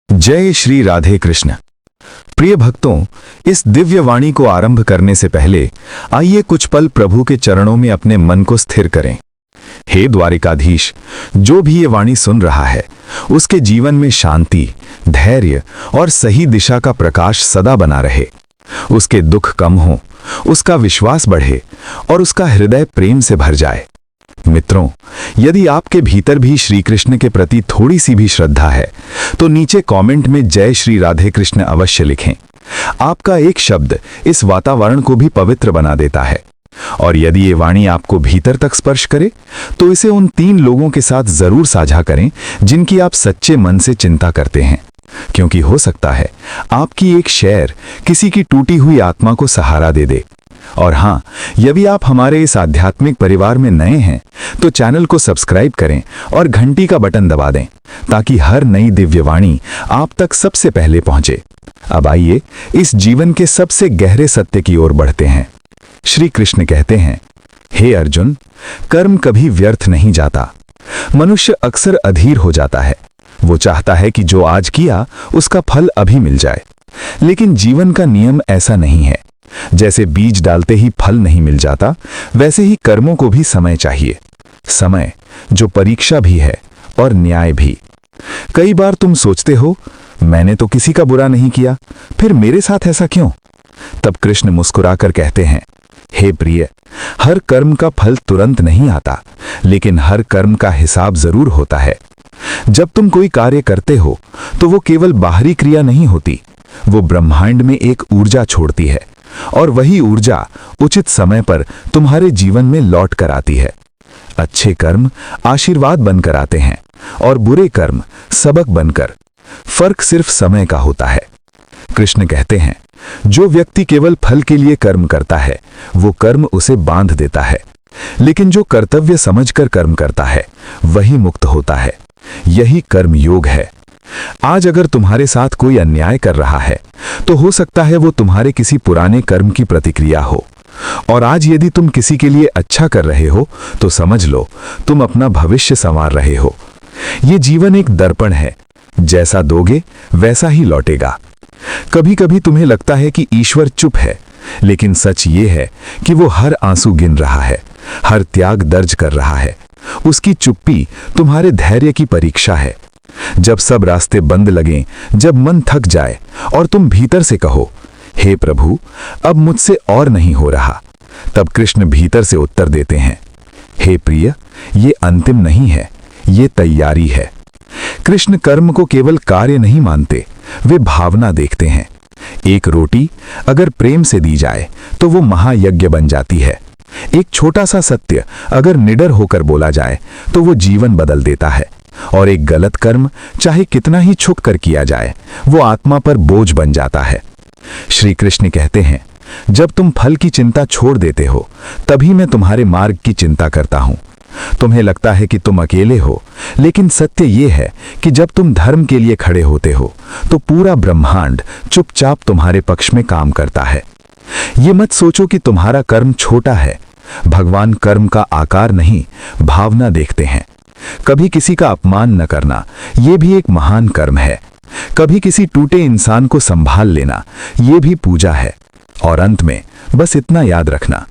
जय श्री राधे कृष्ण। प्रिय भक्तों, इस दिव्य वाणी को आरंभ करने से पहले आइए कुछ पल प्रभु के चरणों में अपने मन को स्थिर करें। हे द्वारिकाधीश, जो भी ये वाणी सुन रहा है उसके जीवन में शांति, धैर्य और सही दिशा का प्रकाश सदा बना रहे। उसके दुख कम हो, उसका विश्वास बढ़े और उसका हृदय प्रेम से भर जाए। मित्रों, यदि आपके भीतर भी श्री कृष्ण के प्रति थोड़ी सी भी श्रद्धा है तो नीचे कमेंट में जय श्री राधे कृष्ण अवश्य लिखें। आपका एक शब्द इस वातावरण को भी पवित्र बना देता है। और यदि ये वाणी आपको भीतर तक स्पर्श करे तो इसे उन 3 लोगों के साथ जरूर साझा करें जिनकी आप सच्चे मन से चिंता करते हैं, क्योंकि हो सकता है आपकी एक शेयर किसी की टूटी हुई आत्मा को सहारा दे दे। और हाँ, यदि आप हमारे इस आध्यात्मिक परिवार में नए हैं तो चैनल को सब्सक्राइब करें और घंटी का बटन दबा दें ताकि हर नई दिव्यवाणी आप तक सबसे पहले पहुंचे। अब आइए इस जीवन के सबसे गहरे सत्य की ओर बढ़ते हैं। श्री कृष्ण कहते हैं, हे अर्जुन, कर्म कभी व्यर्थ नहीं जाता। मनुष्य अक्सर अधीर हो जाता है। वो चाहता है कि जो आज किया उसका फल अभी मिल जाए, लेकिन जीवन का नियम ऐसा नहीं है। जैसे बीज डालते ही फल नहीं मिल जाता, वैसे ही कर्मों को भी समय चाहिए। समय जो परीक्षा भी है और न्याय भी। कई बार तुम सोचते हो, मैंने तो किसी का बुरा नहीं किया, फिर मेरे साथ ऐसा क्यों? तब कृष्ण मुस्कुराकर कहते हैं, हे प्रिय, हर कर्म का फल तुरंत नहीं आता, लेकिन हर कर्म का हिसाब जरूर होता है। जब तुम कोई कार्य करते हो तो वो केवल बाहरी क्रिया नहीं होती, वो ब्रह्मांड में एक ऊर्जा छोड़ती है और वही ऊर्जा उचित समय पर तुम्हारे जीवन में लौट कर आती है। अच्छे कर्म आशीर्वाद बनकर आते हैं और बुरे कर्म सबक बनकर। फर्क सिर्फ समय का होता है। कृष्ण कहते हैं, जो व्यक्ति केवल फल के लिए कर्म करता है वो कर्म उसे बांध देता है, लेकिन जो कर्तव्य समझकर कर्म करता है वही मुक्त होता है। यही कर्म योग है। आज अगर तुम्हारे साथ कोई अन्याय कर रहा है तो हो सकता है वो तुम्हारे किसी पुराने कर्म की प्रतिक्रिया हो। और आज यदि तुम किसी के लिए अच्छा कर रहे हो तो समझ लो तुम अपना भविष्य संवार रहे हो। ये जीवन एक दर्पण है, जैसा दोगे वैसा ही लौटेगा। कभी कभी तुम्हें लगता है कि ईश्वर चुप है, लेकिन सच ये है कि वो हर आंसू गिन रहा है, हर त्याग दर्ज कर रहा है। उसकी चुप्पी तुम्हारे धैर्य की परीक्षा है। जब सब रास्ते बंद लगें, जब मन थक जाए और तुम भीतर से कहो, हे प्रभु, अब मुझसे और नहीं हो रहा, तब कृष्ण भीतर से उत्तर देते हैं, हे प्रिय, ये अंतिम नहीं है, ये तैयारी है। कृष्ण कर्म को केवल कार्य नहीं मानते, वे भावना देखते हैं। एक रोटी अगर प्रेम से दी जाए तो वो महायज्ञ बन जाती है। एक छोटा सा सत्य अगर निडर होकर बोला जाए तो वो जीवन बदल देता है। और एक गलत कर्म चाहे कितना ही छुप कर किया जाए वो आत्मा पर बोझ बन जाता है। श्री कृष्ण कहते हैं, जब तुम फल की चिंता छोड़ देते हो तभी मैं तुम्हारे मार्ग की चिंता करता हूं। तुम्हें लगता है कि तुम अकेले हो, लेकिन सत्य ये है कि जब तुम धर्म के लिए खड़े होते हो तो पूरा ब्रह्मांड चुपचाप तुम्हारे पक्ष में काम करता है। ये मत सोचो कि तुम्हारा कर्म छोटा है। भगवान कर्म का आकार नहीं, भावना देखते हैं। कभी किसी का अपमान न करना, ये भी एक महान कर्म है। कभी किसी टूटे इंसान को संभाल लेना, ये भी पूजा है। और अंत में बस इतना याद रखना,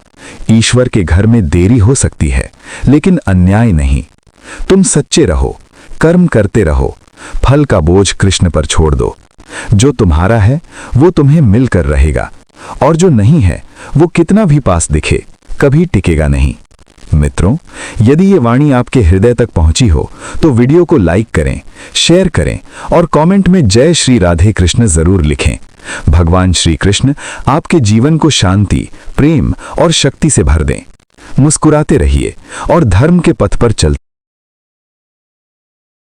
ईश्वर के घर में देरी हो सकती है, लेकिन अन्याय नहीं। तुम सच्चे रहो, कर्म करते रहो, फल का बोझ कृष्ण पर छोड़ दो। जो तुम्हारा है वो तुम्हें मिलकर रहेगा, और जो नहीं है वो कितना भी पास दिखे कभी टिकेगा नहीं। मित्रों, यदि ये वाणी आपके हृदय तक पहुंची हो तो वीडियो को लाइक करें, शेयर करें और कमेंट में जय श्री राधे कृष्ण जरूर लिखें। भगवान श्री कृष्ण आपके जीवन को शांति, प्रेम और शक्ति से भर दें। मुस्कुराते रहिए और धर्म के पथ पर चलते